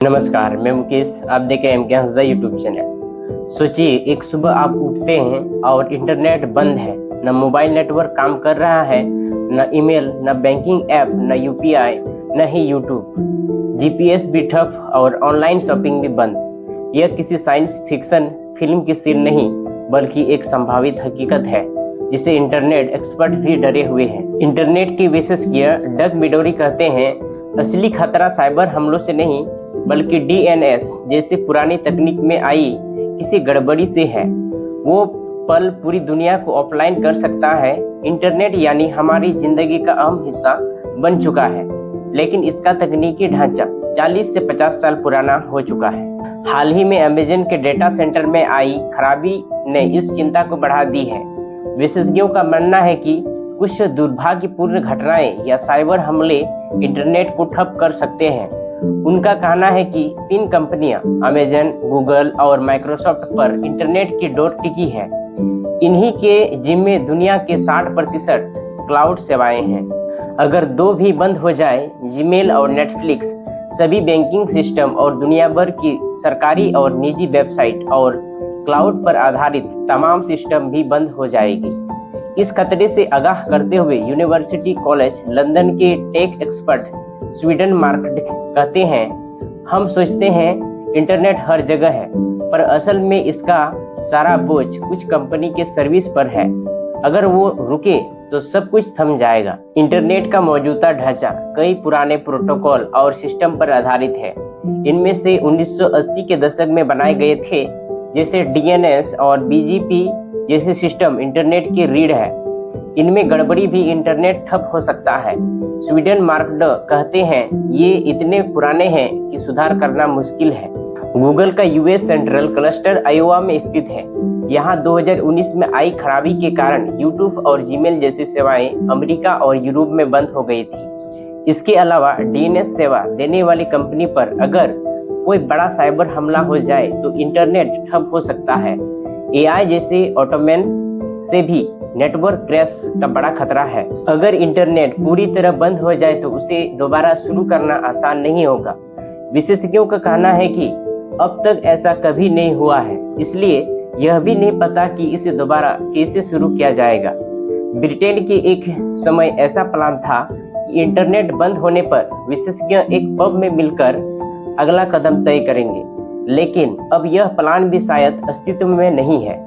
नमस्कार, मैं मुकेश। आप देख रहे हैं एमके हंसदा यूट्यूब चैनल। सोचिए, एक सुबह आप उठते हैं और इंटरनेट बंद है। न मोबाइल नेटवर्क काम कर रहा है, न ईमेल, न बैंकिंग ऐप, न यूपीआई, न ही यूट्यूब। जीपीएस भी ठप और ऑनलाइन शॉपिंग भी बंद। यह किसी साइंस फिक्शन फिल्म की सीन नहीं, बल्कि एक संभावित हकीकत है जिसे इंटरनेट एक्सपर्ट भी डरे हुए हैं। इंटरनेट के विशेषज्ञ डग मिडोरी कहते हैं, असली खतरा साइबर हमलों से नहीं, बल्कि डीएनएस जैसे पुरानी तकनीक में आई किसी गड़बड़ी से है। वो पल पूरी दुनिया को ऑफलाइन कर सकता है। इंटरनेट यानी हमारी जिंदगी का अहम हिस्सा बन चुका है, लेकिन इसका तकनीकी ढांचा 40 से 50 साल पुराना हो चुका है। हाल ही में अमेज़न के डेटा सेंटर में आई खराबी ने इस चिंता को बढ़ा दी है। विशेषज्ञों का मानना है कि कुछ दुर्भाग्यपूर्ण घटनाएं या साइबर हमले इंटरनेट को ठप कर सकते हैं। उनका कहना है कि 3 कंपनियां अमेज़न, गूगल और माइक्रोसॉफ्ट पर इंटरनेट की डोर टिकी है। इन्हीं के जिम्मे दुनिया के 60% क्लाउड सेवाएं हैं। अगर 2 भी बंद हो जाए, जीमेल और नेटफ्लिक्स, सभी बैंकिंग सिस्टम और दुनिया भर की सरकारी और निजी वेबसाइट और क्लाउड पर आधारित तमाम सिस्टम भी बंद हो जाएगी। इस खतरे से आगाह करते हुए यूनिवर्सिटी कॉलेज लंदन के टेक एक्सपर्ट स्वीडन मार्केट कहते हैं, हम सोचते हैं इंटरनेट हर जगह है, पर असल में इसका सारा बोझ कुछ कंपनी के सर्विस पर है। अगर वो रुके तो सब कुछ थम जाएगा। इंटरनेट का मौजूदा ढांचा कई पुराने प्रोटोकॉल और सिस्टम पर आधारित है। इनमें से 1980 के दशक में बनाए गए थे, जैसे डीएनएस और बीजीपी जैसे सिस्टम इंटरनेट की रीढ़ है। इनमें गड़बड़ी भी इंटरनेट ठप हो सकता है। स्वीडन मार्केट कहते हैं, ये इतने पुराने हैं कि सुधार करना मुश्किल है। गूगल का यूएस सेंट्रल क्लस्टर आयोवा में स्थित है। यहाँ 2019 में आई खराबी के कारण यूट्यूब और जीमेल जैसी सेवाएं अमेरिका और यूरोप में बंद हो गई थी। इसके अलावा डीएनएस सेवा देने वाली कंपनी पर अगर कोई बड़ा साइबर हमला हो जाए तो इंटरनेट ठप हो सकता है। एआई जैसे ऑटोमेन्स से भी नेटवर्क क्रैश का बड़ा खतरा है। अगर इंटरनेट पूरी तरह बंद हो जाए तो उसे दोबारा शुरू करना आसान नहीं होगा। विशेषज्ञों का कहना है कि अब तक ऐसा कभी नहीं हुआ है, इसलिए यह भी नहीं पता कि इसे दोबारा कैसे शुरू किया जाएगा। ब्रिटेन के एक समय ऐसा प्लान था कि इंटरनेट बंद होने पर विशेषज्ञ एक पब में मिलकर अगला कदम तय करेंगे, लेकिन अब यह प्लान भी शायद अस्तित्व में नहीं है।